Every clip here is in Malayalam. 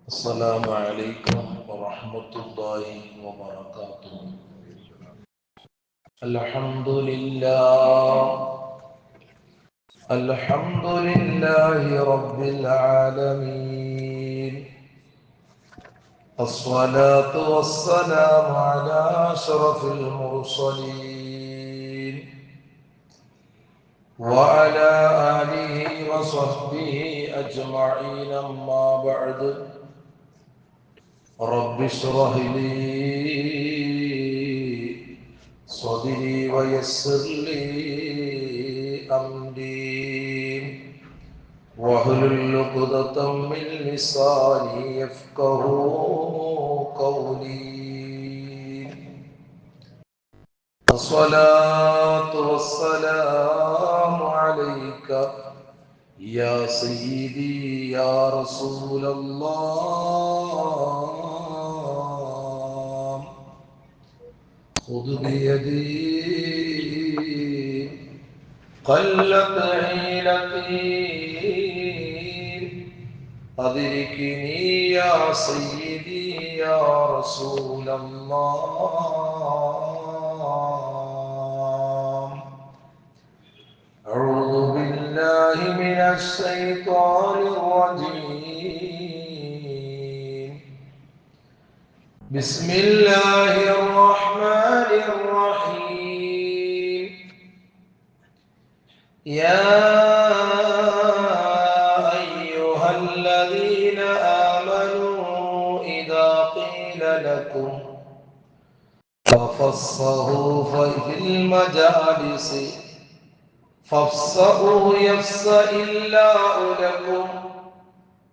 السلام عليكم ورحمة الله وبركاته. الحمد لله الحمد لله رب العالمين، الصلاة والسلام على أشرف المرسلين وعلى آله وصحبه أجمعين. أما بعد، رب اشرح لي صدري ويسر لي أمري واحلل عقدة من لساني يفقه قولي. الصلاة والسلام عليك يا سيدي يا رسول الله، خذ بيدي قلت حيلتي، أدركني يا سيدي يا رسول الله. أعوذ بالله من الشيطان الرجيم. بسم الله الرحمن الرحيم. يا أيها الذين آمنوا إذا قيل لكم تفصحوا في المجالس فافصحوا يفصح الله لكم،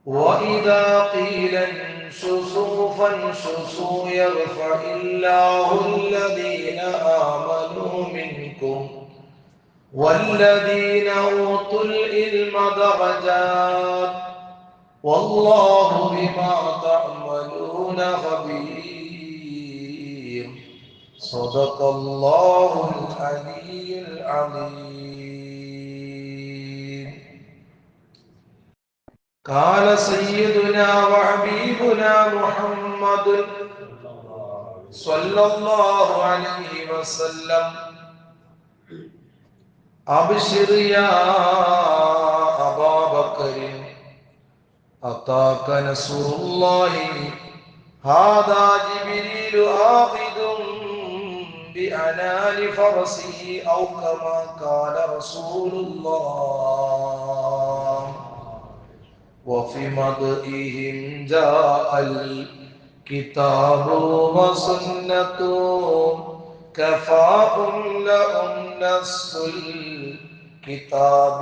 وإذا قيل انشزوا فانشزوا يرفع الله الذين آمنوا منكم والذين أوتوا العلم درجات، والله بما تعملون خبير. صدق الله العلي العظيم. قال سيدنا وحبيبنا محمد صلى الله عليه وسلم: أبشر يا أبا بكر أتاك نصر الله، هذا جبريل آخذ بأنان فرسه، أو كما قال رسول الله. وفي مدئهم جاء الكتاب وسنة، كفاء لهم نص الكتاب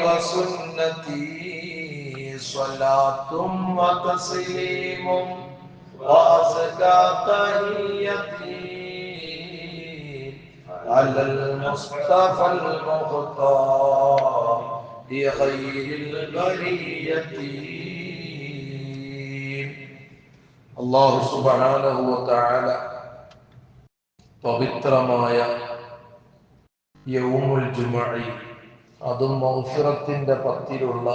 وسنتي، صلاة وتسليم وأزكى تحيتي على المصطفى المختار بخير البرية. അല്ലാഹു സുബ്ഹാനഹു വ തആല പവിത്രമായ യൗമുൽ ജുമുഅ, അതും മഗ്ഫിറത്തിന്റെ പത്തിലുള്ള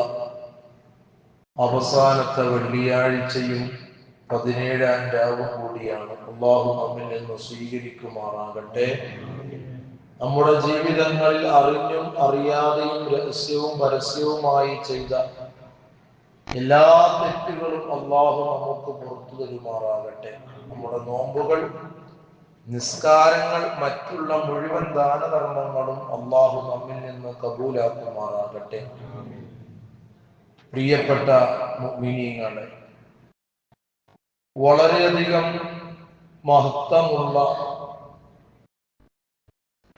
അവസാനത്തെ വെള്ളിയാഴ്ചയും 17-ാം രാവും കൂടിയാണ്. അല്ലാഹു നമ്മിൽ നിന്ന് സ്വീകരിക്കുമാറാകട്ടെ. നമ്മുടെ ജീവിതങ്ങളിൽ അറിഞ്ഞും അറിയാതെയും രഹസ്യവും പരസ്യവുമായി ചെയ്ത എല്ലാ തെറ്റുകളും അല്ലാഹു നമുക്ക് പുറത്തു തരുമാറാകട്ടെ. നമ്മുടെ നോമ്പുകൾ, നിസ്കാരങ്ങൾ, മറ്റുള്ള മുഴുവൻ ദാനധർമ്മങ്ങളും അല്ലാഹു നമ്മിൽ നിന്ന് കബൂലാക്കുമാറാകട്ടെ. പ്രിയപ്പെട്ട മുഅ്മിനീങ്ങളെ, വളരെയധികം മഹത്വമുള്ള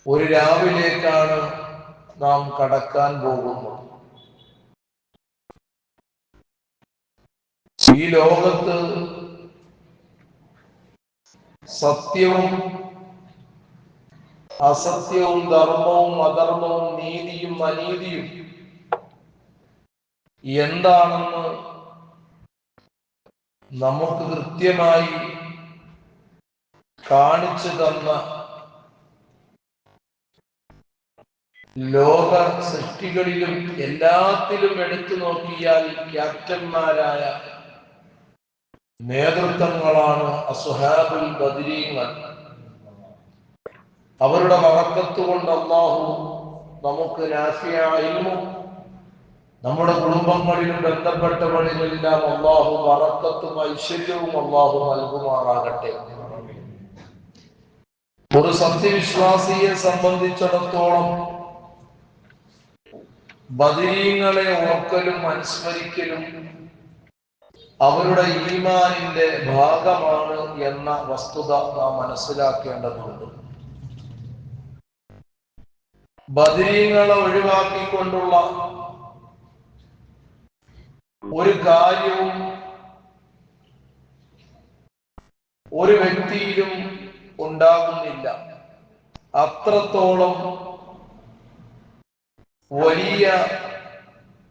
ഒരു രാവിലേക്കാണ് നാം കടക്കാൻ പോകുന്നത്. ഈ ലോകത്ത് സത്യവും അസത്യവും, ധർമ്മവും അധർമ്മവും, നീതിയും അനീതിയും എന്താണെന്ന് നമുക്ക് കൃത്യമായി കാണിച്ചു തന്ന ലോക സൃഷ്ടികളിലും എല്ലാത്തിലും എടുത്തു നോക്കിയാൽ ക്യാപ്റ്റന്മാരായ നേതൃത്വങ്ങളാണ് അസ്ഹാബുൽ ബദരീങ്ങൾ. അവരുടെ ബറക്കത്ത് കൊണ്ട് അല്ലാഹു നമുക്ക് നാഫിയായ ഇൽമും നമ്മുടെ കുടുംബങ്ങളിലും ബന്ധപ്പെട്ടവരിലെല്ലാം അല്ലാഹു ബറക്കത്തും ഐശ്വര്യവും അല്ലാഹു നൽകുമാറാകട്ടെ. ഒരു സത്യവിശ്വാസിയെ സംബന്ധിച്ചിടത്തോളം ബദരീങ്ങളെ ഓർക്കലും അനുസ്മരിക്കലും അവരുടെ ഈമാനിന്റെ ഭാഗമാണ് എന്ന വസ്തുത നാം മനസ്സിലാക്കേണ്ടതുണ്ട്. ബദരീങ്ങളെ ഒഴിവാക്കിക്കൊണ്ടുള്ള ഒരു കാര്യവും ഒരു വ്യക്തിയിലും ഉണ്ടാകുന്നില്ല. അത്രത്തോളം വലിയ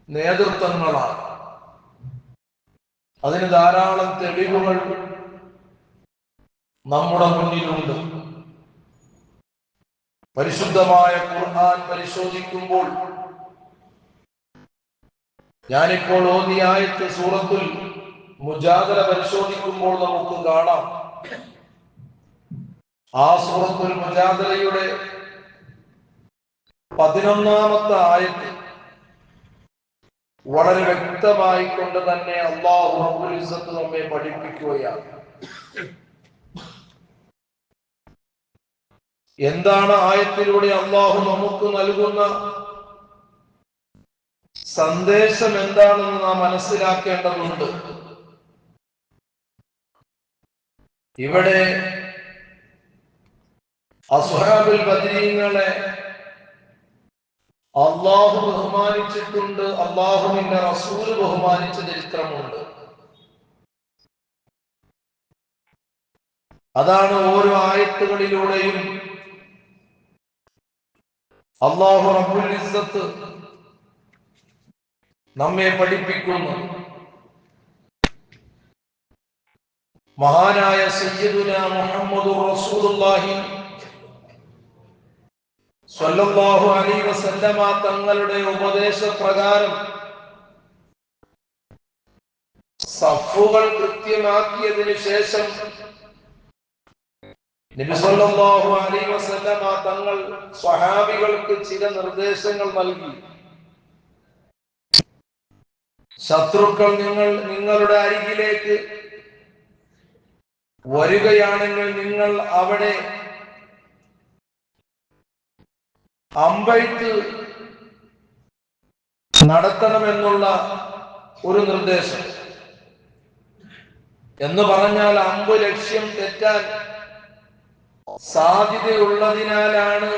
നേതൃത്വങ്ങളാണ്. അതിന് ധാരാളം തെളിവുകൾ നമ്മുടെ മുന്നിലുണ്ട്. പരിശുദ്ധമായ ഖുർആൻ പരിശോധിക്കുമ്പോൾ, ഞാനിപ്പോൾ ഓതിയ ആയത്ത് സൂറത്തുൽ മുജാദല പരിശോധിക്കുമ്പോൾ നമുക്ക് കാണാം, ആ സൂറത്തുൽ മുജാദലയുടെ 11-ാമത്തെ ആയത്ത് വളരെ വ്യക്തമായി കൊണ്ട് തന്നെ അല്ലാഹു റബ്ബുൽ ഇസ്സത്ത് നമ്മെ പഠിപ്പിക്കുകയാണ്. എന്താണ് ആയത്തിലൂടെ അല്ലാഹു നമുക്ക് നൽകുന്ന സന്ദേശം എന്താണെന്ന് നാം മനസ്സിലാക്കേണ്ടതുണ്ട്. ഇവിടെ അസ്ഹാബുൽ ബദരീങ്ങളെ അല്ലാഹു ബഹുമാനിച്ചിട്ടുണ്ട്, അല്ലാഹുവിന്റെ റസൂല് ബഹുമാനിച്ച ചരിത്രമുണ്ട്. അതാണ് ഓരോ ആയത്തുകളിലൂടെയും അല്ലാഹു റബ്ബുൽ ഇസ്സത്ത് നമ്മെ പഠിപ്പിക്കുന്നു. മഹാനായ സയ്യിദുനാ മുഹമ്മദുർ റസൂലുള്ളാഹി സ്വല്ലല്ലാഹു അലൈഹി വസല്ലമ തങ്ങളുടെ ഉപദേശപ്രകാരം സഫുകൾ കൃത്യമാക്കിയതിനു ശേഷം നബി സല്ലല്ലാഹു അലൈഹി വസല്ലമ തങ്ങൾ സ്വഹാബികൾക്ക് ചില നിർദ്ദേശങ്ങൾ നൽകി. ശത്രുക്കൾ നിങ്ങളുടെ അരികിലേക്ക് വരികയാണെങ്കിൽ നിങ്ങൾ അവിടെ അമ്പെയ്ത്ത് നടത്തണമെന്നുള്ള ഒരു നിർദ്ദേശം. എന്ന് പറഞ്ഞാൽ അമ്പ് ലക്ഷ്യം തെറ്റാൻ സാധ്യതയുള്ളതിനാലാണ്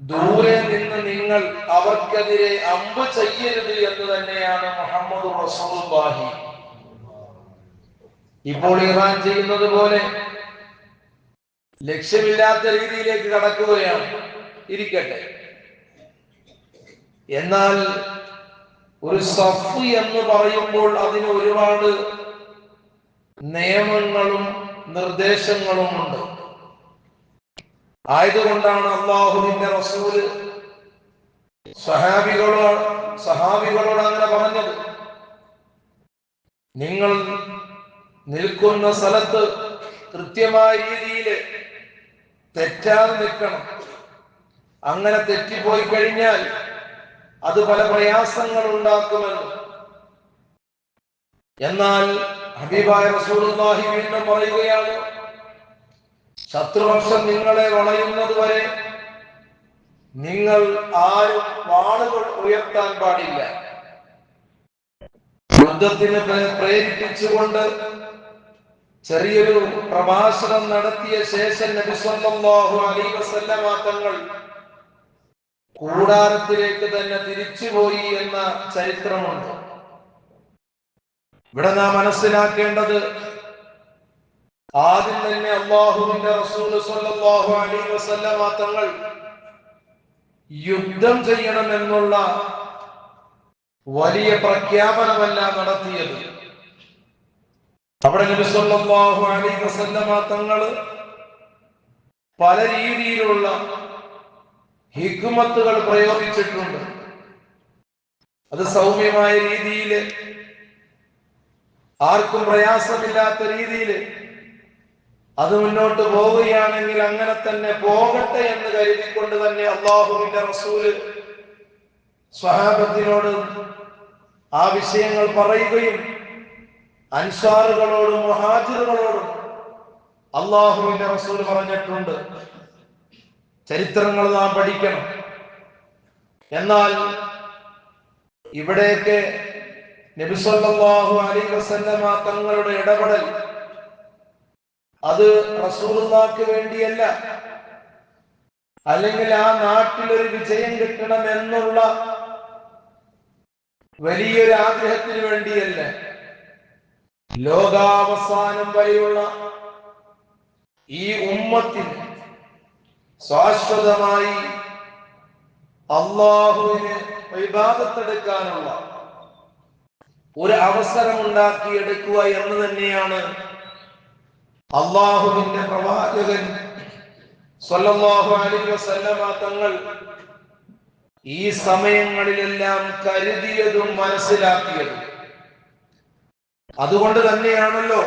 ദൂരെ നിന്ന് നിങ്ങൾ അവർക്കെതിരെ അമ്പ് ചെയ്യരുത് എന്ന് തന്നെയാണ് മുഹമ്മദ് റസൂലുള്ളാഹി. ഇപ്പോൾ ഇറാൻ ചെയ്യുന്നത് പോലെ ലക്ഷ്യമില്ലാത്ത രീതിയിലേക്ക് കടക്കുകയാണ്. ഇരിക്കട്ടെ. എന്നാൽ ഒരു സഫ് എന്ന് പറയുമ്പോൾ അതിന് ഒരുപാട് നിയമങ്ങളും നിർദ്ദേശങ്ങളും ഉണ്ട്. ആയതുകൊണ്ടാണ് അല്ലാഹുവിന്റെ റസൂല് സഹാബികളോട് അങ്ങനെ പറഞ്ഞത്. നിങ്ങൾ നിൽക്കുന്ന സ്ഥലത്ത് കൃത്യമായ രീതിയിൽ തെറ്റാതെ നിൽക്കണം. അങ്ങനെ തെറ്റിപ്പോയി കഴിഞ്ഞാൽ അത് പല പ്രയാസങ്ങൾ ഉണ്ടാക്കുമെന്ന്. എന്നാൽ ഹബീബായ റസൂലുള്ളാഹി വീണ്ടും പറയുകയാണ്, ശത്രുപക്ഷം നിങ്ങളെ വളയുന്നത് വരെ നിങ്ങൾ ആരും വാളുകൾ ഉയർത്താൻ പാടില്ല. യുദ്ധത്തിന് പ്രേരിപ്പിച്ചുകൊണ്ട് ചെറിയൊരു പ്രഭാഷണം നടത്തിയ ശേഷം നബി സല്ലല്ലാഹു അലൈഹി വസല്ലമ തങ്ങൾ കൂടാരത്തിലേക്ക് തന്നെ തിരിച്ചുപോയി എന്ന ചരിത്രമുണ്ട്. ഇവിടെ നാം മനസ്സിലാക്കേണ്ടത്, ആദ്യം തന്നെ അല്ലാഹുവിന്റെ റസൂൽ സ്വല്ലല്ലാഹു അലൈഹി വസല്ലമ തങ്ങൾ യുദ്ധം ചെയ്യണമെന്നുള്ള വലിയ പ്രഖ്യാപനമല്ല നടത്തിയത്. അവിടെ നബി സല്ലല്ലാഹു അലൈഹി വസല്ലമ തങ്ങൾ പല രീതിയിലുള്ള ഹിക്മത്തുകൾ പ്രയോഗിച്ചിട്ടുണ്ട്. അത് സൗമ്യമായ രീതിയിൽ ആർക്കും പ്രയാസമില്ലാത്ത രീതിയിൽ അത് മുന്നോട്ട് പോവുകയാണെങ്കിൽ അങ്ങനെ തന്നെ പോകട്ടെ എന്ന് കരുതിക്കൊണ്ട് തന്നെ അല്ലാഹുവിന്റെ റസൂല് സ്വഹാബത്തിനോട് ആ വിഷയങ്ങൾ പറയുകയും അൻസാറുകളോടും മുഹാജിറുകളോടും അല്ലാഹുവിന്റെ റസൂൽ പറഞ്ഞിട്ടുണ്ട്. ചരിത്രങ്ങൾ നാം പഠിക്കണം. എന്നാൽ ഇവിടെയൊക്കെ നബി സല്ലല്ലാഹു അലൈഹി വസല്ലമ തങ്ങളുടെ ഇടപെടൽ അത് റസൂലുള്ളാഹിക്ക് വേണ്ടിയല്ല, അല്ലെങ്കിൽ ആ നാട്ടിൽ ഒരു വിജയം കിട്ടണം എന്നുള്ള വലിയൊരു ആഗ്രഹത്തിന് വേണ്ടിയല്ല. ലോകാവസാനം വരെയുള്ള ഈ ഉമ്മത്തിന് ശാശ്വതമായി അല്ലാഹുവിന് ഇബാദത്തെടുക്കാനുള്ള ഒരു അവസരം ഉണ്ടാക്കിയെടുക്കുക എന്ന് തന്നെയാണ് അല്ലാഹുവിന്റെ പ്രവാചകൻ സ്വല്ലല്ലാഹു അലൈഹി വസല്ലമ തങ്ങൾ ഈ സമയങ്ങളിലെല്ലാം കരുതിയതും മനസ്സിലാക്കിയതും. അതുകൊണ്ട് തന്നെയാണല്ലോ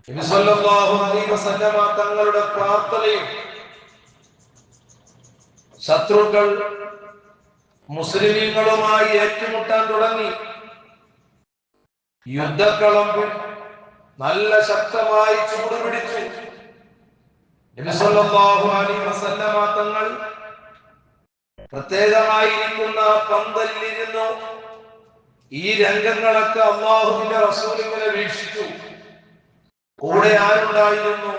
നബി സല്ലല്ലാഹു അലൈഹി വസല്ലമ തങ്ങളുടെ പ്രാർത്ഥനയും ശത്രുക്കൾ മുസ്ലിമീങ്ങളുമായി ഏറ്റുമുട്ടാൻ തുടങ്ങി. യുദ്ധക്കളം നല്ല ശക്തമായി ചൂടുപിടിച്ചു. നബി സല്ലല്ലാഹു അലൈഹി വസല്ലമ തങ്ങൾ പ്രത്യേകമായിരിക്കുന്ന പന്തലിലിരുന്നു ഈ രംഗങ്ങളൊക്കെ അല്ലാഹുവിന്റെ റസൂലിനെ വീക്ഷിച്ചു. കൂടെ ആരുണ്ടായിരുന്നു?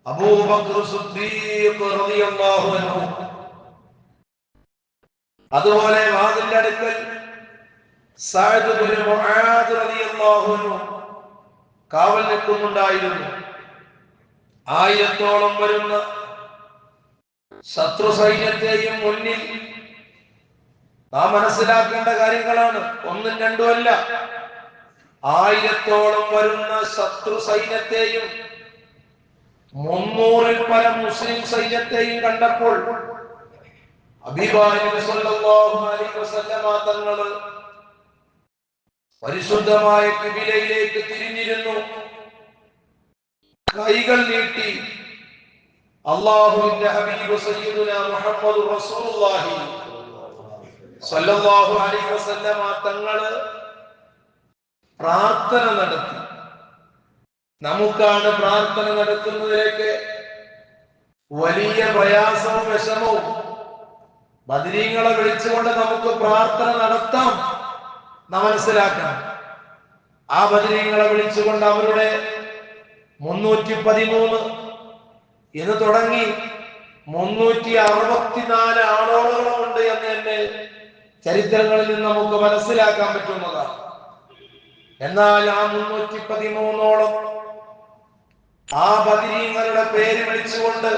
അബൂബക്കർ സിദ്ദീഖ് റളിയല്ലാഹു അൻഹു. അതുപോലെ വാതിലിന്റെ അടുക്കൽ സഅദ് ഇബ്നു മുആദ് റളിയല്ലാഹു അൻഹു കാവൽ നിൽക്കുന്നുണ്ടായിരുന്നു. 1000-ഓളം വരുന്ന ശത്രു സൈന്യത്തെയും മുന്നിൽ നാം മനസ്സിലാക്കേണ്ട കാര്യങ്ങളാണ്, ഒന്നും രണ്ടുമല്ല. 1000-ഓളം വരുന്ന ശത്രു സൈന്യത്തെയും 300-ൽ പരം മുസ്ലിം സൈന്യത്തെയും കണ്ടപ്പോൾ ഹബീബായ നബി സല്ലല്ലാഹു അലൈഹി വസല്ലമ തങ്ങൾ പരിശുദ്ധമായ ഖിബലയിലേക്ക് തിരിഞ്ഞിരുന്നു. കൈകൾ നീട്ടി അല്ലാഹുവിന്റെ ഹബീബ് സയ്യിദുനാ മുഹമ്മദുർ റസൂലുള്ളാഹി സല്ലല്ലാഹു അലൈഹി വസല്ലമ തങ്ങൾ പ്രാർത്ഥന നടത്തി. നമുക്കാണ് പ്രാർത്ഥന നടത്തുന്നതിലേക്ക് വലിയ പ്രയാസവും വിഷമവും. ബദരീങ്ങളെ വിളിച്ചുകൊണ്ട് നമുക്ക് പ്രാർത്ഥന നടത്താം, നാം മനസ്സിലാക്കണം. ആ ബദരീങ്ങളെ വിളിച്ചുകൊണ്ട് അവരുടെ 313 എന്ന് തുടങ്ങി 364 ആളോളുകളുമുണ്ട് എന്ന് തന്നെ ചരിത്രങ്ങളിൽ നിന്ന് നമുക്ക് മനസ്സിലാക്കാൻ പറ്റുന്നതാണ്. എന്നാൽ ആ 313ഓളം ആ ബദരീങ്ങളുടെ പേര് വിളിച്ചുകൊണ്ട്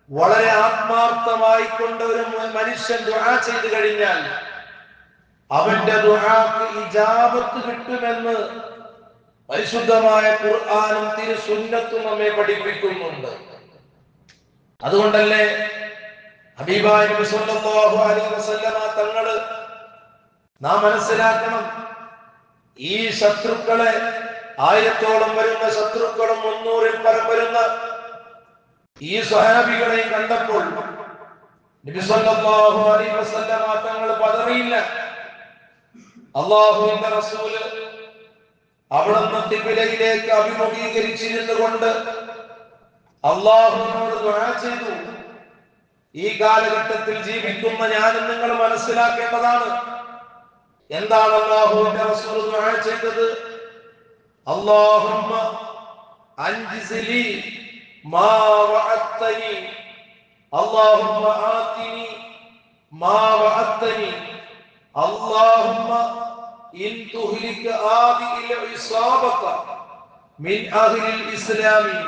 വളരെ ആത്മാർത്ഥമായി കൊണ്ട് ഒരു മനുഷ്യൻ ദുആ ചെയ്തു കഴിഞ്ഞാൽ അവന്റെ ദുആക്ക് ഇജാബത്ത് കിട്ടുമെന്ന് പരിശുദ്ധമായ ഖുർആനും തിരുസുന്നത്തും നമ്മെ പഠിപ്പിക്കുന്നുണ്ട്. അതുകൊണ്ടല്ലേ ഹബീബായ നബി സല്ലല്ലാഹു അലൈഹി വസല്ലമ തങ്ങൾ നാം മനസ്സിലാക്കണം, ഈ ശത്രുക്കളെ 1000-ഓളം വരുന്ന ശത്രുക്കളും 300-ൽ പരം വരുന്ന ഈ സ്വഹാബികളെയും കണ്ടപ്പോൾ നബി സല്ലല്ലാഹു അലൈഹി വസല്ലമ തങ്ങൾ പതറിയില്ല. അല്ലാഹുവിന്റെ റസൂല് അവിടുന്ന് ഖിബലയിലേക്ക് അഭിമുഖീകരിച്ചിരുന്നു കൊണ്ട് അല്ലാഹുവിനോട് ദുആ ചെയ്തു. ഈ കാലഘട്ടത്തിൽ ജീവിക്കുന്ന ഞാനും നിങ്ങൾ മനസ്സിലാക്കേണ്ടതാണ്, എന്താണ് അല്ലാഹുവിന്റെ റസൂൽ ദുആ ചെയ്തത്? അല്ലാഹുമ്മ അൻജിസ്ലി മാ വഅദ്തനി, അല്ലാഹുമ്മ ആതിനി മാ വഅദ്തനി, അല്ലാഹുമ്മ ഇൻ തുഹ്ലിക ആദിൽ ഇസാബത മിൻ അഹ്ലിൽ ഇസ്ലാമി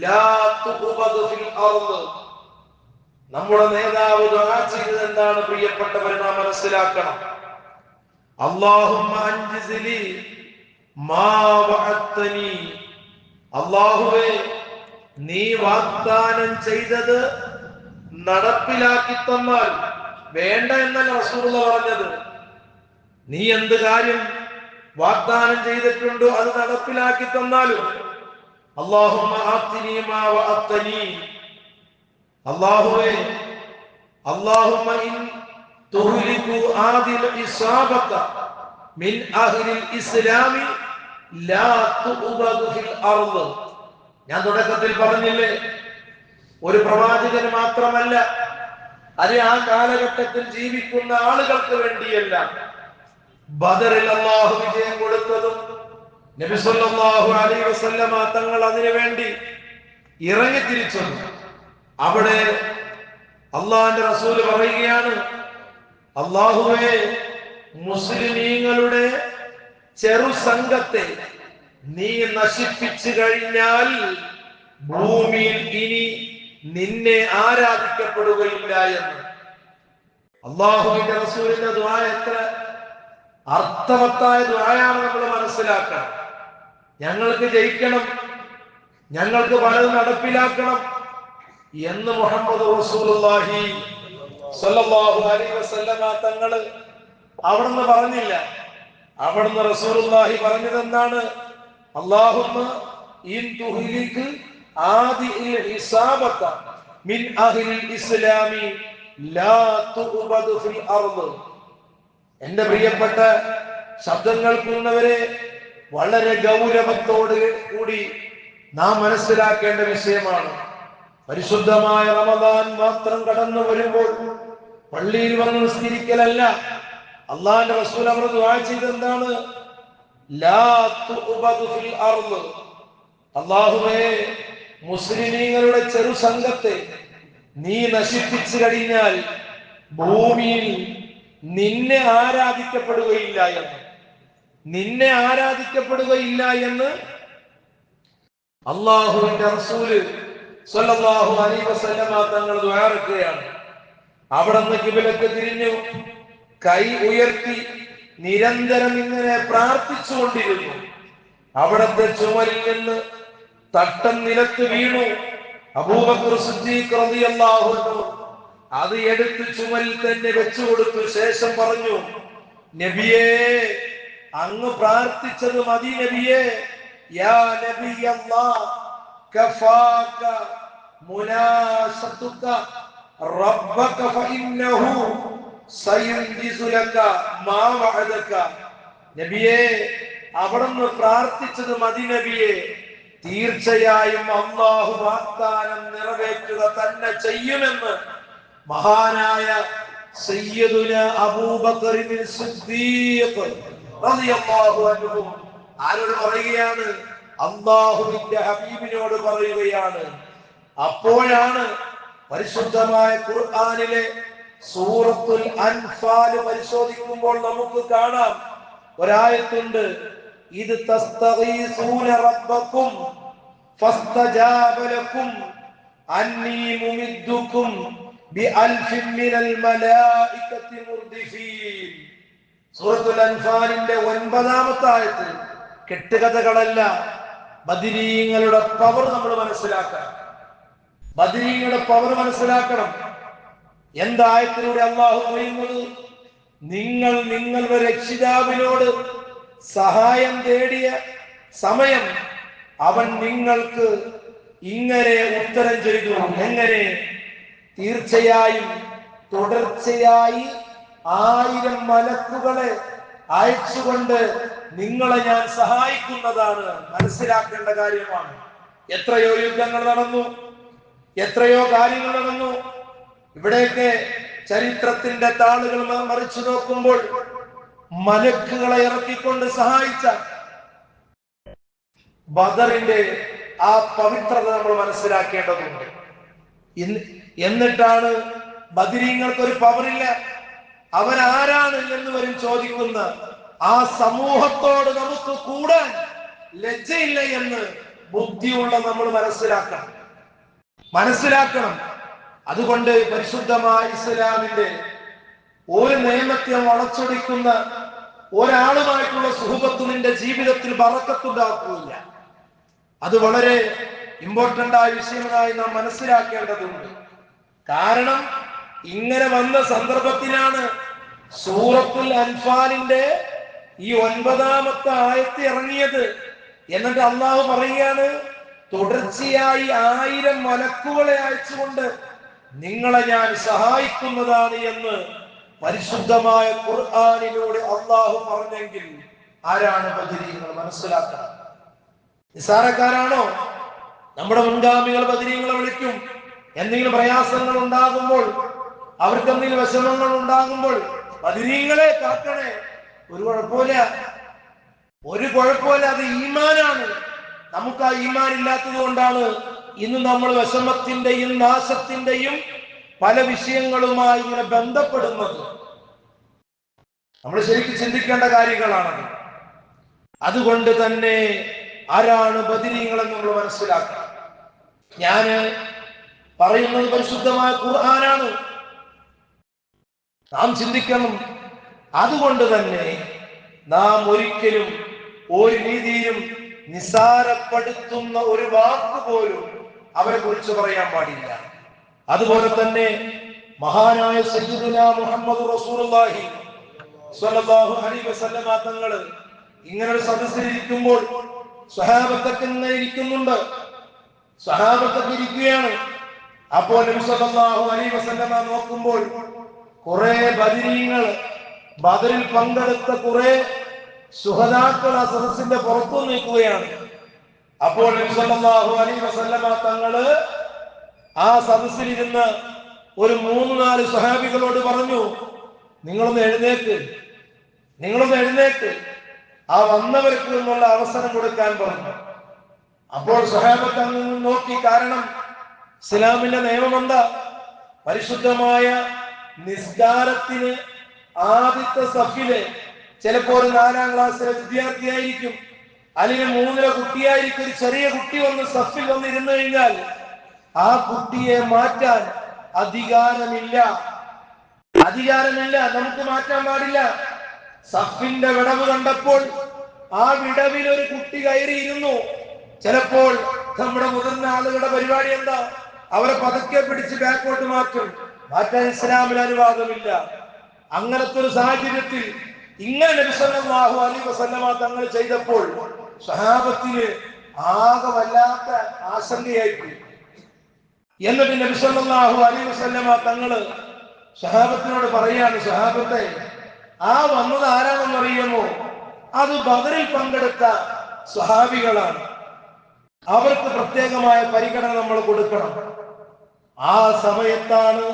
ലാ തുഖബദ് ഫിൽ അർദ്. നമ്മുടെ നേതാവ് ദുആ ചെയ്തത് എന്താണ് പ്രിയപ്പെട്ടവരെ, നാം മനസ്സിലാക്കണം. അല്ലാഹുമ്മ അൻജിസ്ലി മാ വഅദ്തനി, അല്ലാഹുവേ നീ വാഗ്ദാനം ചെയ്തത് നടപ്പിലാക്കി തന്നാൽ. വേണ്ട എന്നല്ല റസൂലുള്ളാഹി പറഞ്ഞത്. നീ എന്ത് കാര്യം വാഗ്ദാനം ചെയ്തിട്ടുണ്ടോ അത് നടപ്പിലാക്കി തന്നാലും അല്ലാഹുമ്മ ആതിനി മാ വഅതനി, അല്ലാഹുവേ അല്ലാഹുമ്മ ഇൻ തുഹ്ലികു ആദിൽ ഇസാബത മിൻ അഹ്ലിൽ ഇസ്ലാമി ലാ തുഅബദു ഫിൽ അർദ്. ഞാൻ തുടക്കത്തിൽ പറഞ്ഞില്ലേ, ഒരു പ്രവാചകന് മാത്രമല്ല, അത് ആ കാലഘട്ടത്തിൽ ജീവിക്കുന്ന ആളുകൾക്ക് വേണ്ടിയല്ല. ബദറിൽ അല്ലാഹു വിജയം കൊടുത്തതും നബി സല്ലല്ലാഹു അലൈഹി വസല്ലമ തങ്ങൾ അതിനു വേണ്ടി ഇറങ്ങി തിരിച്ചതും, അവിടെ അള്ളാഹുവിന്റെ റസൂല് പറയുകയാണ്, അല്ലാഹുവേ മുസ്ലിമീങ്ങളുടെ ചെറു സംഘത്തെ നീ നശിപ്പിച്ചു കഴിഞ്ഞാൽ ഭൂമിയിൽ ഇനി നിന്നെ ആരാധിക്കപ്പെടുകയില്ല എന്ന്. അല്ലാഹുവിന്റെ റസൂലിന്റെ ദുആ എത്ര അർത്ഥവത്തായ ദുആയാണ് നമ്മൾ മനസ്സിലാക്കണം. ഞങ്ങൾക്ക് ജയിക്കണം, ഞങ്ങൾക്ക് പലതും നടപ്പിലാക്കണം എന്ന് മുഹമ്മദ് റസൂലുള്ളാഹി സ്വല്ലല്ലാഹു അലൈഹി വസല്ലമ തങ്ങള് അവിടുന്ന് പറഞ്ഞില്ല. അവിടുന്ന് റസൂലുള്ളാഹി പറഞ്ഞത് എന്താണ്? അല്ലാഹുമ്മ ഇൻ തുഹ്ലിക് ആദിൽ ഹിസാബത മിൻ അഹ്ലിൽ ഇസ്ലാമി ലാ തുഅബദു ഫിൽ അർദ്. എന്റെ പ്രിയപ്പെട്ട ശബ്ദം കേൾക്കുന്നവരെ, വളരെ ഗൗരവത്തോട് കൂടി നാം മനസ്സിലാക്കേണ്ട വിഷയമാണ്. പരിശുദ്ധമായ റമദാൻ മാത്രം കടന്നു വരുമ്പോൾ പള്ളിയിൽ വന്ന് നിസ്കരിക്കലല്ല. അല്ലാഹുവിന്റെ റസൂൽ അവർ ദുആ ചെയ്തത് എന്താണ്? ലാ തുഅബദു ഫിൽ അർദ്. അല്ലാഹുവേ മുസ്ലിമീങ്ങളുടെ ചെറു സംഘത്തെ നീ നശിപ്പിച്ചു കഴിഞ്ഞാൽ ഭൂമിയിൽ നിന്നെ ആരാധിക്കപ്പെടുകയില്ല എന്ന്. നിന്നെ ആരാധിക്കപ്പെടുകയില്ല എന്ന് അല്ലാഹുവിന്റെ റസൂല് സ്വല്ലല്ലാഹു അലൈഹി വസല്ലമ തങ്ങൾ ദുആക്കുകയാണ്. അവിടുന്ന് ഖിബലക്ക് തിരിഞ്ഞു കൈ ഉയർത്തി നിരന്തരം ഇങ്ങനെ പ്രാർത്ഥിച്ചുകൊണ്ടിരുന്നു. അവിടത്തെ ചുമലിൽ നിന്ന് തട്ടം നിലത്ത് വീണു. അബൂബക്കർ സിദ്ദീഖ് റളിയല്ലാഹു അൻഹു അത് എടുത്ത് ചുമലിൽ തന്നെ വെച്ചു കൊടുത്തു. ശേഷം പറഞ്ഞു, നബിയേ, അങ്ങ് പ്രാർത്ഥിച്ചത് മതി നബിയേ. യാ നബിയല്ലാഹ് കഫാക മുനാശതുക റബ്ബക ഫഇന്നഹു സയൻജിസു ലക മാ വഅദക. നബിയേ, അവിടുന്ന് പ്രാർത്ഥിച്ചത് മതി നബിയേ. തീർച്ചയായും അല്ലാഹു വാഗ്ദാനം നിറവേറ്റുക തന്നെ ചെയ്യുമെന്ന് മഹാനായ സയ്യിദുന അബൂബക്കർ സിദ്ദീഖ് റളിയല്ലാഹു അൻഹു ആരോട് പറയുകയാണ്? അല്ലാഹുവിന്റെ ഹബീബിനോട് പറയുകയാണ്. അപ്പോഴാണ് പരിശുദ്ധമായ ഖുർആനിലെ സൂറത്തുൽ അൻഫാൽ പരിശോധിക്കുമ്പോൾ നമുക്ക് കാണാം ഒരായത്തുണ്ട്, ഇത് തസ്തഗീസൂന റബ്ബക്കും ഫസ്തജാബ ലക്കും അന്നീ മുമിദ്ദുക്കും ബിഅൽഫിൻ മിനൽ മലായികതി മുർദിഫീൻ. സൂറത്തുൽ അൻഫാലിന്റെ 9-ാമത്തെ ആയത്ത്. കെട്ടുകഥകളല്ല, ബദരീങ്ങളുടെ പവർ നമ്മൾ മനസ്സിലാക്കണം. ബദരീങ്ങളുടെ പവർ മനസ്സിലാക്കണം. എന്തായത്തിലൂടെ അല്ലാഹു പറയുന്നത്? നിങ്ങൾ നിങ്ങളുടെ രക്ഷിതാവിനോട് സഹായം തേടിയ സമയം അവൻ നിങ്ങൾക്ക് ഇങ്ങനെ ഉത്തരം ചെയ്തു. എങ്ങനെ? തീർച്ചയായും തുടർച്ചയായി 1000 മലക്കുകളെ അയച്ചുകൊണ്ട് നിങ്ങളെ ഞാൻ സഹായിക്കുന്നതാണ്. മനസ്സിലാക്കേണ്ട കാര്യമാണ്. എത്രയോ യുദ്ധങ്ങൾ നടന്നു, എത്രയോ കാര്യങ്ങൾ നടന്നു. ഇവിടെയൊക്കെ ചരിത്രത്തിന്റെ താളുകൾ മറിച്ചു നോക്കുമ്പോൾ മലക്കുകളെ ഇറക്കിക്കൊണ്ട് സഹായിച്ച ബദറിന്റെ ആ പവിത്രത നമ്മൾ മനസ്സിലാക്കേണ്ടതുണ്ട്. എന്നിട്ടാണ് ബദരീങ്ങൾക്ക് ഒരു പവറില്ല, അവരാരാണ് എന്ന് വരും ചോദിക്കുന്ന ആ സമൂഹത്തോട് നമുക്ക് കൂടാൻ ലജ്ജയില്ല എന്ന് ബുദ്ധിയുള്ള നമ്മൾ മനസ്സിലാക്കണം. അതുകൊണ്ട് പരിശുദ്ധമായ ഇസ്ലാമിന്റെ ഒരു നിയമത്തെ വളച്ചൊടിക്കുന്ന ഒരാളുമായിട്ടുള്ള സുഹബത്ത് നിന്റെ ജീവിതത്തിൽ ബറക്കത്തുണ്ടാക്കുകയില്ല. അത് വളരെ ഇമ്പോർട്ടന്റ് ആയ വിഷയമായി നാം മനസ്സിലാക്കേണ്ടതുണ്ട്. കാരണം ഇങ്ങനെ വന്ന സന്ദർഭത്തിലാണ് സൂറത്തുൽ അൻഫാലിന്റെ ഈ 9-ാമത്തെ ആയത്ത് ഇറങ്ങിയത്. എന്നിട്ട് അള്ളാഹു പറയുകയാണ്, തുടർച്ചയായി 1000 മലക്കുകളെ അയച്ചുകൊണ്ട് നിങ്ങളെ ഞാൻ സഹായിക്കുന്നതാണ് എന്ന് പരിശുദ്ധമായ ഖുർആനിലൂടെ അള്ളാഹു പറഞ്ഞെങ്കിൽ ആരാണ് ബദരീങ്ങൾ? മനസ്സിലാക്കണം. നിസാരക്കാരാണോ? നമ്മുടെ മുൻഗാമികൾ ബദരീങ്ങളെ വിളിക്കും. എന്തെങ്കിലും പ്രയാസങ്ങൾ ഉണ്ടാകുമ്പോൾ, അവർക്ക് എന്തെങ്കിലും വിഷമങ്ങൾ ഉണ്ടാകുമ്പോൾ, ബദരീങ്ങളെ കാക്കണേ. ഒരു കുഴപ്പമില്ല. അത് ഈമാനാണ്. നമുക്ക് ആ ഈമാൻ ഇല്ലാത്തത് കൊണ്ടാണ് ഇന്ന് നമ്മൾ വിഷമത്തിന്റെയും നാശത്തിന്റെയും പല വിഷയങ്ങളുമായി ഇങ്ങനെ ബന്ധപ്പെടുന്നത്. നമ്മൾ ശരിക്കും ചിന്തിക്കേണ്ട കാര്യങ്ങളാണത്. അതുകൊണ്ട് തന്നെ ആരാണ് ബദരീങ്ങളെന്ന് നമ്മൾ മനസ്സിലാക്കണം. ഞാന് പറയുന്നത് പരിശുദ്ധമായ ഖുർആനാണ്, നാം ചിന്തിക്കണം. അതുകൊണ്ട് തന്നെ നാം ഒരിക്കലും ഒരു രീതിയിലും നിസാരപ്പെടുത്തുന്ന ഒരു വാക്ക് പോലും അവരെ കുറിച്ച് പറയാൻ പാടില്ല. അതുപോലെ തന്നെ മഹാനായ സയ്യിദുനാ മുഹമ്മദ് റസൂലുള്ളാഹി സ്വല്ലല്ലാഹു അലൈഹി വസല്ലമ തങ്ങൾ ഇങ്ങനൊരു സദസ്സിലിരിക്കുമ്പോൾ സ്വഹാബത്തൊക്കെ ഇങ്ങനെ ഇരിക്കുന്നുണ്ട്. സ്വഹാബത്തൊക്കെ ഇരിക്കുകയാണ്. അപ്പോൾ നബി സല്ലല്ലാഹു അലൈഹി വസല്ലമ നോക്കുമ്പോൾ കുറെ ബദരീങ്ങൾ, ബദറിൽ പങ്കെടുത്ത കുറെ ശുഹദാക്കൾ ആ സദസ്സിന്റെ പുറത്തു നിൽക്കുകയാണ്. അപ്പോൾ നബി സല്ലല്ലാഹു അലൈഹി വസല്ലമ തങ്ങള് ആ സദസ്സിലിരുന്ന് ഒരു 3-4 സ്വഹാബികളോട് പറഞ്ഞു, നിങ്ങളൊന്ന് എഴുന്നേക്ക്, ആ വന്നവർക്ക് നിന്നുള്ള അവസരം കൊടുക്കാൻ പറഞ്ഞു. അപ്പോൾ സ്വഹാബത്ത് അങ്ങ് നോക്കി. കാരണം ഇസ്ലാമിന്റെ നിയമം എന്താ? പരിശുദ്ധമായ നിസ്കാരത്തിന് ആദ്യത്തെ സഫില് ചിലപ്പോൾ ഒരു 4-ാം ക്ലാസ്സിലെ വിദ്യാർത്ഥിയായിരിക്കും, അല്ലെങ്കിൽ 3-ലെ കുട്ടിയായിരിക്കും. ഒരു ചെറിയ കുട്ടി വന്ന് സഫിൽ വന്നിരുന്നു കഴിഞ്ഞാൽ ആ കുട്ടിയെ മാറ്റാൻ അധികാരമില്ല. നമുക്ക് മാറ്റാൻ പാടില്ല. സഫിന്റെ വിടവ് കണ്ടപ്പോൾ ആ വിടവിൽ ഒരു കുട്ടി കയറിയിരുന്നു. ചിലപ്പോൾ നമ്മുടെ മുതിർന്ന ആളുകളുടെ പരിപാടി എന്താ? അവരെ പതുക്കെ പിടിച്ച് ബാക്കോട്ട് മാറ്റാൻ ഇസ്ലാമിൽ അനുവാദമില്ല. അങ്ങനത്തെ ഒരു സാഹചര്യത്തിൽ ഇങ്ങനെ നബി സല്ലല്ലാഹു അലൈഹി വസല്ലമ തങ്ങൾ ചെയ്തപ്പോൾ സ്വഹാബത്തിന് ആകെ വല്ലാത്ത ആശങ്കയായിപ്പോയി. എന്നിട്ട് നബി സല്ലല്ലാഹു അലൈഹി വസല്ലമ തങ്ങൾ സ്വഹാബത്തിനോട് പറയാണ്, സ്വഹാബത്തെ, ആ വന്നത് ആരാണെന്ന് അറിയുമോ? അത് ബദറിൽ പങ്കെടുത്ത സ്വഹാബികളാണ്. അവർക്ക് പ്രത്യേകമായ പരിഗണന നമ്മൾ കൊടുക്കണം. ആ സമയത്താണ്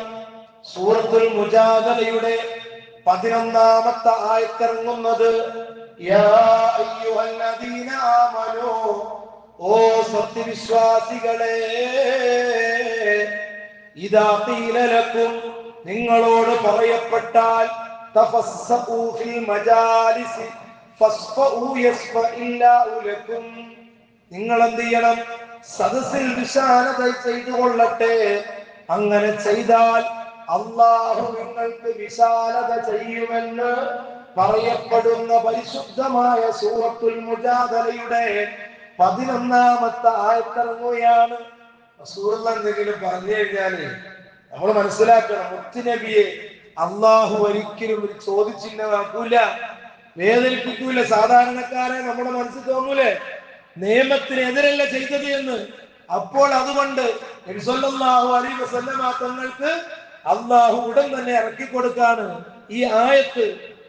സൂറത്തുൽ മുജാദലയുടെ 11-ാമത്തെ ആയത്തിറങ്ങുന്നത്. യാ അയ്യുഹല്ലദീന ആമനൂ, ഓ സത്യവിശ്വാസികളെ, ഇദാ ഖീല ലക്കും, നിങ്ങളോട് പറയപ്പെട്ടാൽ, തഫസ്സഖൂ ഫിൽ മജാലിസി ഫസ്ഫഉ യസ്ഫഇല്ലാഹു ലക്കും, നിങ്ങൾ എന്ത് ചെയ്യണം? സദസ്സിൽ വിശാലത ചെയ്തു കൊള്ളട്ടെ. അങ്ങനെ ചെയ്താൽ അള്ളാഹു നിങ്ങൾക്ക് വിശാലത ചെയ്യുമെന്ന് പറയപ്പെടുന്ന പരിശുദ്ധമായ സൂറത്തുൽ മുജാദലയുടെ 11-ാമത്തെ ആയത്തിറങ്ങുകയാണ്. റസൂലുള്ളാഹി എന്തെങ്കിലും പറഞ്ഞു കഴിഞ്ഞാല് നമ്മൾ മനസ്സിലാക്കണം, മുത്തുനബിയെ അള്ളാഹു ഒരിക്കലും ഒരു ചോദിച്ചില്ലാക്കൂല, വേദനിപ്പിക്കൂല. സാധാരണക്കാരെ നമ്മുടെ മനസ്സിൽ തോന്നൂലേ, നിയമത്തിനെതിരല്ല ചെയ്തത് എന്ന്. അപ്പോൾ അതുകൊണ്ട് നബി സല്ലല്ലാഹു അലൈഹി വസല്ലമ തങ്ങൾക്ക് അള്ളാഹു ഉടൻ തന്നെ ഇറക്കി കൊടുക്കാണ് ഈ ആയത്ത്.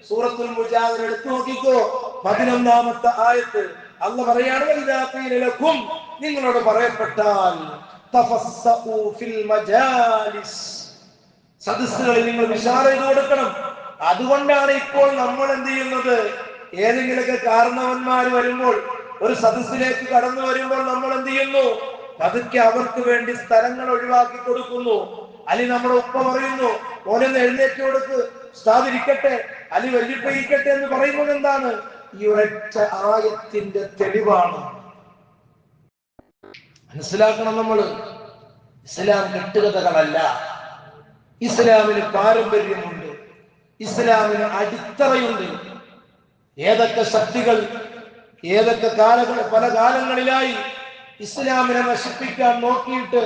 സൂറത്തുൽ മുജാദല എടുത്തു നോക്കിക്കോ, 11-ാമത്തെ ആയത്ത്. അല്ലാഹു പറയാണ്, ഇദാ ഖീല ലക്കും, നിങ്ങളോട് പറയപ്പെട്ടാൽ, തഫസ്സഉ ഫിൽ മജാലിസ്, സദസ്സുകളിൽ നിങ്ങൾ വിശാലത ചെയ്തു കൊടുക്കണം. അതുകൊണ്ടാണ് ഇപ്പോൾ നമ്മൾ എന്ത് ചെയ്യുന്നത്? ഏതെങ്കിലുമൊക്കെ കാരണവന്മാർ വരുമ്പോൾ, ഒരു സദസ്സിലേക്ക് കടന്നു വരുമ്പോൾ നമ്മൾ എന്ത് ചെയ്യുന്നു? പതുക്കെ അവർക്ക് വേണ്ടി സ്ഥലങ്ങൾ ഒഴിവാക്കി കൊടുക്കുന്നു. അല്ലെങ്കിൽ നമ്മുടെ ഉപ്പ പറയുന്നു, ഓനൊന്ന് എഴുന്നേറ്റ് കൊടുക്ക്, ഉസ്താദിരിക്കട്ടെ, അല്ലെങ്കിൽ വല്യപ്പയിരിക്കട്ടെ എന്ന് പറയുന്നത് എന്താണ്? ഈ ഒരൊറ്റ ആയത്തിന്റെ തെളിവാണ്. മനസ്സിലാക്കണം നമ്മൾ. ഇസ്ലാം കെട്ടുകഥകളല്ല. ഇസ്ലാമിന് പാരമ്പര്യമുണ്ട്, ഇസ്ലാമിന് അടിത്തറയുണ്ട്. ഏതൊക്കെ ശക്തികൾ ഏതൊക്കെ പല കാലങ്ങളിലായി ഇസ്ലാമിനെ നശിപ്പിക്കാൻ നോക്കിയിട്ട്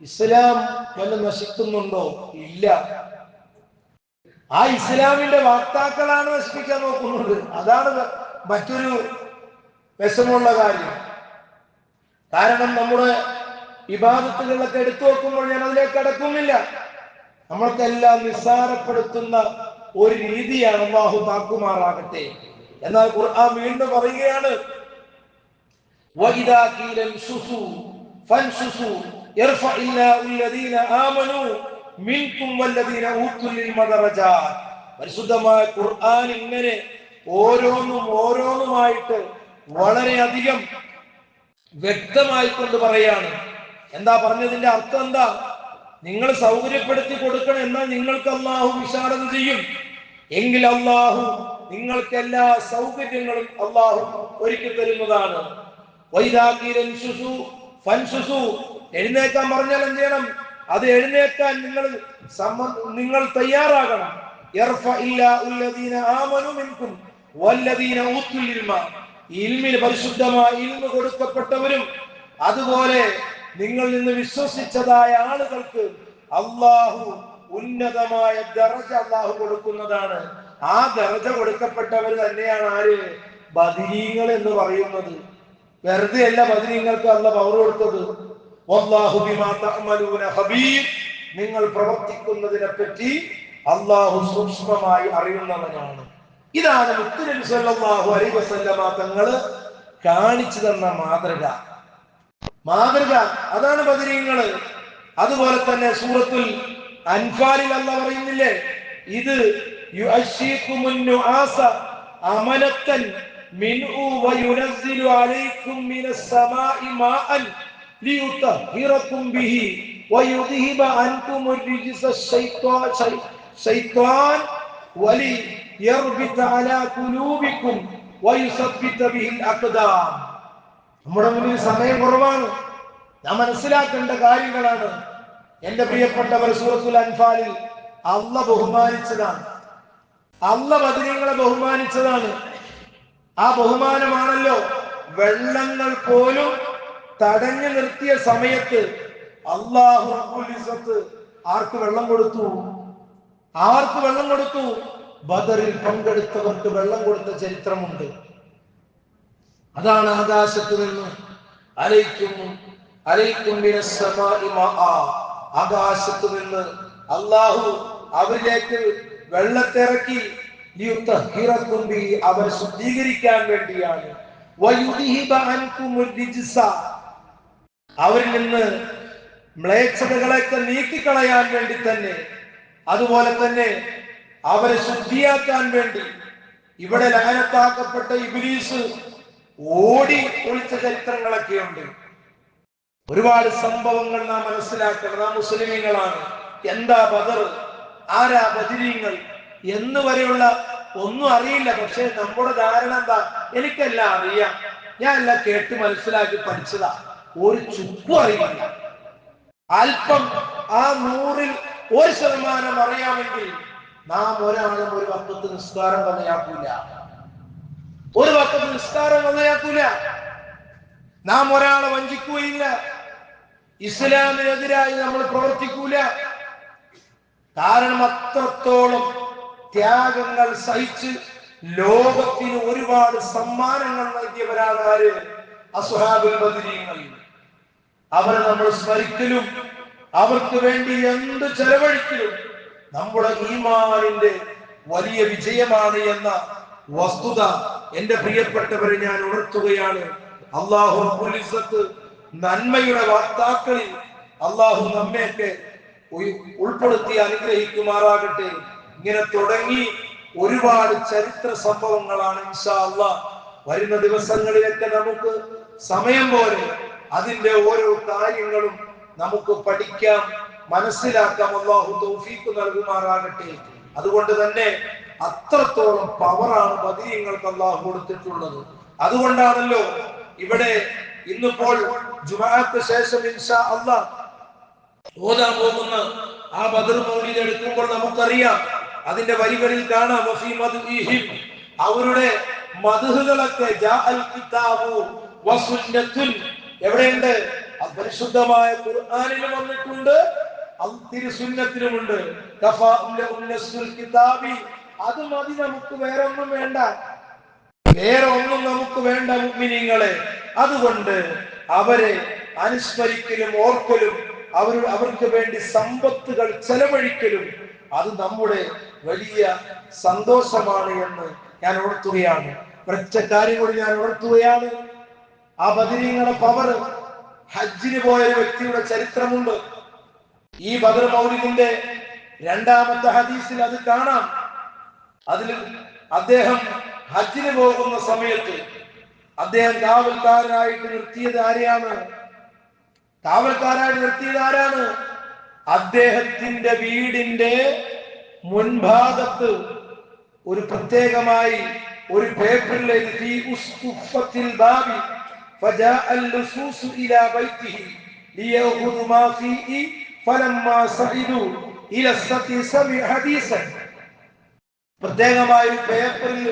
ഇസ്ലാം വല്ല നശിക്കുന്നുണ്ടോ? ഇല്ല. ആ ഇസ്ലാമിന്റെ വാക്താക്കളാണ് നശിപ്പിക്കാൻ നോക്കുന്നത്. അതാണ് മറ്റൊരു വിഷമമുള്ള കാര്യം. കാരണം നമ്മുടെ ഇബാദത്തുകളൊക്കെ എടുത്തു നോക്കുമ്പോൾ ഞാൻ അതിലേക്ക് കടക്കുന്നില്ല. നമ്മൾക്കെല്ലാം നിസ്സാരപ്പെടുത്തുന്ന ഒരു രീതിയാണ്. അല്ലാഹു താക്കുമാറാകട്ടെ. എന്നാൽ ഖുർആൻ വീണ്ടും പറയുകയാണ്, വഇദാ ഖീല ഇൻശുസു ഫൻശുസു യർഫഇല്ലാഹു അല്ലദീന ആമനൂ മിൻകും വല്ലദീന ഊതുൽ ഇൽമ ദറജാത്ത്. പരിശുദ്ധമായ ഖുർആൻ ഇങ്ങനെ ഓരോന്നുമായിട്ട് വളരെയധികം വ്യക്തമായി കൊണ്ട് പറയാണ്. എന്താ പറഞ്ഞതിന്റെ അർത്ഥം? എന്താ? നിങ്ങൾ സൗകര്യപ്പെടുത്തി കൊടുക്കണം, എന്നാൽ നിങ്ങൾക്ക് അല്ലാഹു വിശാലത ചെയ്യും. എങ്കിൽ അല്ലാഹു നിങ്ങൾക്ക് എല്ലാ സൗകര്യങ്ങളും അല്ലാഹു ഒരുക്കി തരുന്നതാണ്. എഴുന്നേക്കാൻ പറഞ്ഞാൽ എന്ത് ചെയ്യണം? അത് എഴുന്നേക്കാൻ നിങ്ങൾ തയ്യാറാകണം. പരിശുദ്ധമായ ഇൽമ കൊടുക്കപ്പെട്ടവരും അതുപോലെ നിങ്ങൾ നിന്ന് വിശ്വസിച്ചതായ ആളുകൾക്ക് അല്ലാഹു ഉന്നതമായ ദറജ അല്ലാഹു കൊടുക്കുന്നതാണ്. ആ ദറജ കൊടുക്കപ്പെട്ടവർ തന്നെയാണ് ആര്? ബദരീങ്ങൾ എന്ന് പറയുന്നത്. വെറുതെ അല്ല ബദരീങ്ങൾക്ക് അല്ലാഹു പവർ കൊടുത്തത്. വല്ലാഹു ബിമാ തഅമലൂന ഖബീർ. നിങ്ങൾ പ്രവർത്തിക്കുന്നതിനെ പറ്റി അല്ലാഹു സൂക്ഷ്മമായി അറിയുന്നവനാണ്. ഇതാണ് മുത്തുനബി സല്ലല്ലാഹു അലൈഹി വസല്ലമ തങ്ങൾ കാണിച്ചു തന്ന മാതൃക. അതാണ് ബദരീങ്ങള്. അതുപോലെ തന്നെ സൂറത്തുൽ അൻഫാലിൽ അല്ലാഹു പറയുന്നില്ലേ, ഇത് യുഅശീകുമുൻ നുആസ അമനത്തൻ മിൻഹു വയുനസ്സിലു അലൈക്കും മിനസ് സമാഇ മാഅൻ ലിയുതഹിറകും ബിഹി വയുദ്ഹിബ അൻകുമുർ റിജ്സ ശൈത്വാൻ വലി യർബിത അലാ ഖുലൂബിക്കും വയുസബ്ബിത ബിഹിൽ അഖ്ദാം. നമ്മുടെ മുന്നിൽ സമയം കുറവാണ്, നാം മനസ്സിലാക്കേണ്ട കാര്യങ്ങളാണ്. എന്റെ പ്രിയപ്പെട്ടവർ, സൂറത്തുൽ അൻഫാലിൽ അല്ലാഹു ബഹുമാനിച്ചതാണ്. അല്ലാഹു ബദരീങ്ങളെ ബഹുമാനിച്ചതാണ്. ആ ബഹുമാനമാണല്ലോ വെള്ളങ്ങൾ പോലും തടഞ്ഞു നിർത്തിയ സമയത്ത് അല്ലാഹു റബ്ബുൽ ഇസ്സത്ത് ആർക്ക് വെള്ളം കൊടുത്തു? ബദറിൽ പങ്കെടുത്തവർക്ക് വെള്ളം കൊടുത്ത ചരിത്രമുണ്ട്. അതാണ് ആകാശത്ത് നിന്ന് ആകാശത്ത് നിന്ന് അല്ലാഹു അവരിലേക്ക് വെള്ളത്തിറക്കി അവരെ ശുദ്ധീകരിക്കാൻ വേണ്ടിയാണ്. അവരിൽ നിന്ന് മ്ലേച്ഛതകളൊക്കെ നീക്കിക്കളയാൻ വേണ്ടി തന്നെ, അതുപോലെ തന്നെ അവരെ ശുദ്ധിയാക്കാൻ വേണ്ടി. ഇവിടെ ലഅനത്താക്കപ്പെട്ട ഇബ്ലീസ് ഓടി ഒളിച്ച ചരിത്രങ്ങളൊക്കെ ഉണ്ട്. ഒരുപാട് സംഭവങ്ങൾ നാം മനസ്സിലാക്കണം. നാം മുസ്ലിമീങ്ങളാണ്. എന്താ ബദർ, ആരാ ബദരീങ്ങൾ എന്ന് വരെയുള്ള ഒന്നും അറിയില്ല. പക്ഷെ നമ്മുടെ ധാരണ എന്താ? എനിക്കെല്ലാം അറിയാം, ഞാൻ എല്ലാം കേട്ട് മനസ്സിലാക്കി പഠിച്ചതാ, ഒരു ചുക്കും അറിയില്ല. അല്പം ആ 100-ൽ 1% അറിയാമെങ്കിൽ നാം ഒരാളും ഒരു വഖത്ത് നിസ്കാരം വന്നയാക്കൂല. നാം ഒരാളെ വഞ്ചിക്കുകയില്ല. ഇസ്ലാമിനെതിരായി നമ്മൾ പ്രവർത്തിക്കൂല. കാരണം അത്രത്തോളം ത്യാഗങ്ങൾ സഹിച്ച് ലോകത്തിന് ഒരുപാട് സമ്മാനങ്ങൾ നൽകിയവരാണ് ആര്? അസ്ഹാബുൽ ബദരീങ്ങൾ. അവരെ നമ്മൾ സ്മരിക്കലും അവർക്ക് വേണ്ടി എന്ത് ചെലവഴിക്കലും നമ്മുടെ ഈമാനിന്റെ വലിയ വിജയമാണ് എന്ന വസ്തുത എന്റെ പ്രിയപ്പെട്ടവരെ ഞാൻ ഉണർത്തുകയാണ്. അല്ലാഹു റബ്ബുൽ ഇസ്സത്ത് നന്മയുടെ വാക്താക്കളിൽ അല്ലാഹു നമ്മയൊക്കെ ഉൾപ്പെടുത്തി അനുഗ്രഹിക്കുമാറാകട്ടെ. ഇങ്ങനെ തുടങ്ങി ഒരുപാട് ചരിത്ര സംഭവങ്ങളാണ്. ഇൻഷാ അല്ലാഹ് വരുന്ന ദിവസങ്ങളിലൊക്കെ നമുക്ക് സമയം പോലെ അതിന്റെ ഓരോ കാര്യങ്ങളും നമുക്ക് പഠിക്കാം, മനസ്സിലാക്കാം. അല്ലാഹു തൗഫീഖ് നൽകുമാറാകട്ടെ. അതുകൊണ്ട് തന്നെ അത്രത്തോളം പവറാണ് ബദരീങ്ങൾക്ക് അല്ലാഹു കൊടുത്തിട്ടുള്ളത്. അതുകൊണ്ടാണല്ലോ ഇവിടെ ഇന്നിപ്പോൾ ജുമുഅക്ക് ശേഷം ഇൻഷാ അല്ലാഹ് ഓതാൻ പോകുന്ന ആ ബദർ മൗലിദ് എടുക്കുമ്പോൾ നമുക്കറിയാം, അതിന്റെ വരികളിൽ കാണാം വഫീ മദ്ഹിഹിം, അവരുടെ മദ്ഹുകളൊക്കെ ജാഅൽ കിതാബു വസുന്നത്തുൻ, എവിടെയുണ്ട്? പരിശുദ്ധമായ ഖുർആനിൽ വന്നിട്ടുണ്ട്, തിരുസുന്നത്തിലുമുണ്ട്. അത് മതി, നമുക്ക് വേറെ ഒന്നും വേണ്ട, വേറെ ഒന്നും നമുക്ക് വേണ്ട മുഅ്മിനീങ്ങളെ. അതുകൊണ്ട് അവരെ അനുസ്മരിക്കലും ഓർക്കലും അവർക്ക് വേണ്ടി സമ്പത്തുകൾ ചെലവഴിക്കലും അത് നമ്മുടെ വലിയ സന്തോഷമാണ് എന്ന് ഞാൻ ഉണർത്തുകയാണ്. ഒരൊറ്റ കാര്യം കൂടി ഞാൻ ഉണർത്തുകയാണ്. ആ ബദരീങ്ങളുടെ പവർ, ഹജ്ജിന് പോയ ഒരു വ്യക്തിയുടെ ചരിത്രമുണ്ട്. ഈ ബദർ മൗലിദിന്റെ 2ാമത്തെ ഹദീസിൽ അത് കാണാം. അതിൽ അദ്ദേഹം ഹജ്ജിന് പോകുന്ന സമയത്ത് അദ്ദേഹം കാവൽക്കാരനായിട്ട് നിർത്തിയത് ആരാണ്? അദ്ദേഹത്തിന്റെ വീടിന്റെ മുൻഭാഗത്ത് ഒരു പ്രത്യേകമായി ഒരു പേപ്പറിൽ എഴുതി പ്രത്യേകമായ ഒരു പേപ്പറിൽ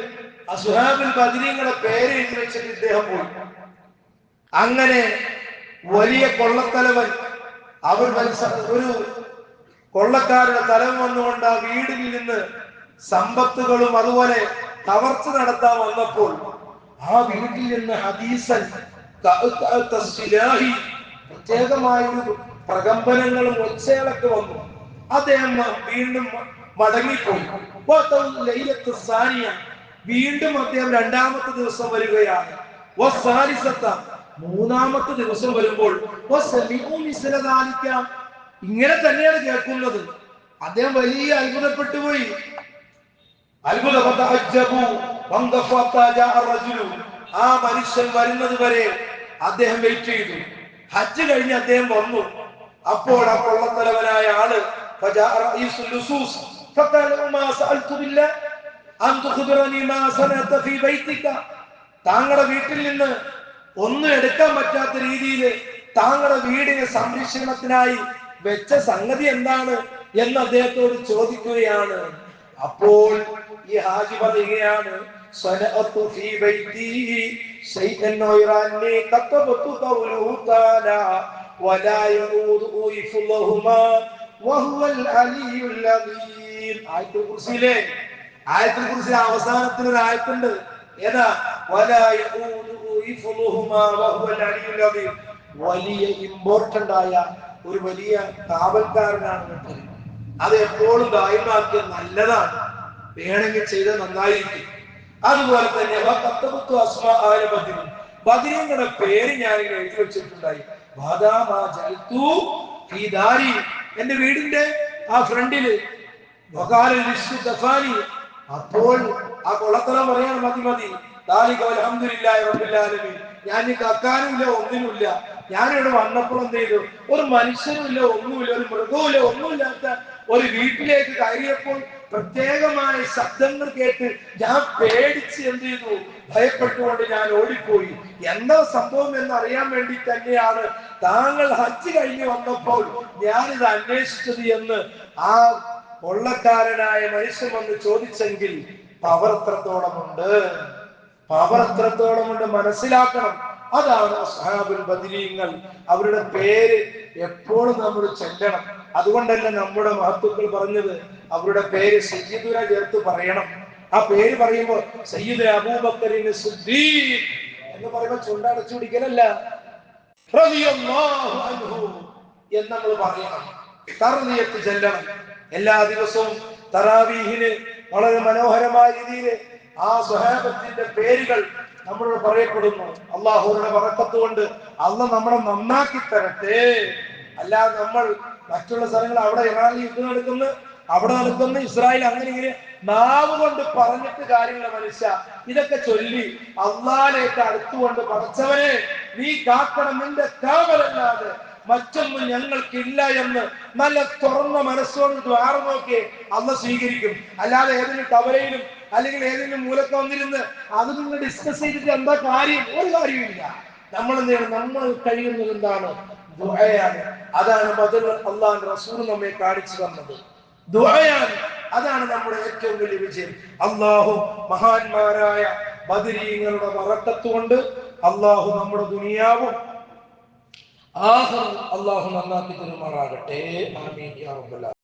അസ്ഹാബുൽ ബദരീങ്ങളുടെ പേര് എഴുതി വെച്ചിട്ട് ഇദ്ദേഹം പോയി. അങ്ങനെ വലിയ കൊള്ളത്തലവൻ, ഒരു കൊള്ളക്കാരുടെ തലവൻ വന്നുകൊണ്ട് ആ വീടിൽ നിന്ന് സമ്പത്തുകളും അതുപോലെ കവർച്ച നടത്താൻ വന്നപ്പോൾ ആ വീട്ടിൽ നിന്ന് ഹദീസൻ പ്രത്യേകമായ പ്രകമ്പനങ്ങളും ഒച്ചകളൊക്കെ വന്നു. അദ്ദേഹം വീണ്ടും മടങ്ങിപ്പോയി. വീണ്ടും അദ്ദേഹം 2ാമത്തെ ദിവസം വരികയാണ്. 3ാമത്തെ ദിവസം വരുമ്പോൾ ഇങ്ങനെ തന്നെയാണ് കേൾക്കുന്നത്. അദ്ദേഹം വലിയ അത്ഭുതപ്പെട്ടു പോയി. ആ മനുഷ്യൻ വരുന്നത് വരെ അദ്ദേഹം വെയിറ്റ് ചെയ്തു. ഹജ്ജ് കഴിഞ്ഞ് അദ്ദേഹം വന്നു. അപ്പോൾ ആ കൊള്ളത്തലവനായ ആള് താങ്കളുടെ വീട്ടിൽ നിന്ന് ഒന്നും എടുക്കാൻ പറ്റാത്ത രീതിയിൽ താങ്കളുടെ വീടിന് സംരക്ഷണത്തിനായി വെച്ച സംഗതി എന്താണ് എന്ന് അദ്ദേഹത്തോട് ചോദിക്കുകയാണ്. അപ്പോൾ ഈ ഹാജി പറയുകയാണ്, ആയത്തുൽ കുർസിയിലെ അവസാനത്തിൽ ഒരു ആയത്തുണ്ട്. ഏതാ? വലിയ ഇമ്പോർട്ടന്റ് ആയ ഒരു വലിയ കാവൽക്കാരനാണ് വീട്ടിൽ. അത് എപ്പോഴും ദായിമാക്കിയത് നല്ലതാണ്, വേണമെങ്കിൽ ചെയ്ത് നന്നായിരിക്കും. അതുപോലെ തന്നെ ബദരീങ്ങളുടെ പേര് ഞാൻ എഴുതി വെച്ചിട്ടുണ്ടായി. എന്റെ വീടിന്റെ ആ ഫ്രണ്ടില്. അപ്പോൾ ആ കൊള്ളത്തരം പറയാണ്, മതി, ഞാൻ കക്കാനുമില്ല, ഒന്നിനുമില്ല. ഞാനിവിടെ വന്നപ്പോൾ എന്ത് ചെയ്തു? ഒരു മനുഷ്യനുമില്ല, ഒന്നുമില്ല, ഒരു മൃഗവുമില്ല, ഒന്നുമില്ലാത്ത ഒരു വീട്ടിലേക്ക് കയറിയപ്പോൾ പ്രത്യേകമായ ശബ്ദങ്ങൾ കേട്ട് ഞാൻ പേടിച്ച് എന്ത് ചെയ്തു? ഭയപ്പെട്ടുകൊണ്ട് ഞാൻ ഓടിപ്പോയി. എന്താ സംഭവം എന്നറിയാൻ വേണ്ടി തന്നെയാണ് താങ്കൾ ഹജ്ജ് കഴിഞ്ഞ് വന്നപ്പോൾ ഞാനിത് അന്വേഷിച്ചത് എന്ന് ആ കൊള്ളക്കാരനായ മനുഷ്യൻ വന്ന് ചോദിച്ചെങ്കിൽ പവർ എത്രത്തോളമുണ്ട് മനസ്സിലാക്കണം. അതാണ് അസ്ഹാബുൽ ബദരീങ്ങൾ. അവരുടെ പേര് എപ്പോഴും നമ്മൾ ചെല്ലണം. അതുകൊണ്ടല്ല നമ്മുടെ മഹത്തുക്കൾ പറഞ്ഞത് അവരുടെ പേര് സയ്യിദുന ചേർത്ത് പറയണം. ആ പേര് പറയുമ്പോൾ സയ്യിദ് അബൂബക്കറിന് സിദ്ദീഖ് എന്ന് പറയുമ്പോൾ ചുണ്ടടച്ചു പിടിക്കലല്ല, റളിയല്ലാഹു അൻഹു എന്ന് നമ്മൾ പറയണം. തർദിയത്ത് ചെല്ലണം. എല്ലാ ദിവസവും തറാവീഹിന് വളരെ മനോഹരമായ രീതിയിൽ ആ സ്വഹാബത്തിന്റെ പേരുകൾ നമ്മളോട് പറയപ്പെടുന്നു. അള്ളാഹുവിന്റെ ബറക്കത്ത് കൊണ്ട് അള്ളാഹ് നമ്മളെ നന്നാക്കി തരട്ടെ. അല്ലാതെ നമ്മൾ മറ്റുള്ള സ്ഥലങ്ങൾ അവിടെ ഇറാനിൽ യുദ്ധം നടക്കുന്നു, അവിടെ നടക്കുന്നു, ഇസ്രായേൽ അങ്ങനെ ഇങ്ങനെ നാവ് കൊണ്ട് പറഞ്ഞിട്ട് കാര്യങ്ങളെ മനുഷ്യ ഇതൊക്കെ ചൊല്ലി അള്ളാഹിലേക്ക് അടുത്തുകൊണ്ട് പടച്ചവനെ നീ കാക്കണം, നിന്റെ കാവലല്ലാതെ മറ്റൊന്നും ഞങ്ങൾക്കില്ല എന്ന് നല്ല തുറന്ന മനസ്സോട് ദ്വാര നോക്കി അള്ളാഹ് സ്വീകരിക്കും. അല്ലാതെ ഏതെങ്കിലും കവലയിലും അല്ലെങ്കിൽ ഏതെങ്കിലും മൂലക്ക് വന്നിരുന്ന് അത് നിങ്ങൾ ഡിസ്കസ് ചെയ്തിട്ട് എന്താ കാര്യം? ഒരു കാര്യമില്ല. നമ്മൾ എന്ത് ചെയ്യണം? നമ്മൾ കഴിയുന്നത് എന്താണ്? ദുആയാണ്. അതാണ് ബദർ അള്ളാഹുവിന്റെ റസൂൽ നമ്മെ കാണിച്ചു തന്നത്. ദുആയാണ്. അതാണ് നമ്മുടെ ഏറ്റവും വലിയ വിജയം. അള്ളാഹു മഹാന്മാരായ ബദരീങ്ങളുടെ ബറക്കത്ത് കൊണ്ട് അള്ളാഹു നമ്മുടെ ദുനിയാവും ആഖിർ അല്ലാഹു നന്നാക്കി തരുമാറാകട്ടെ. ആമീൻ യാ റബ്ബൽ ആലമീൻ.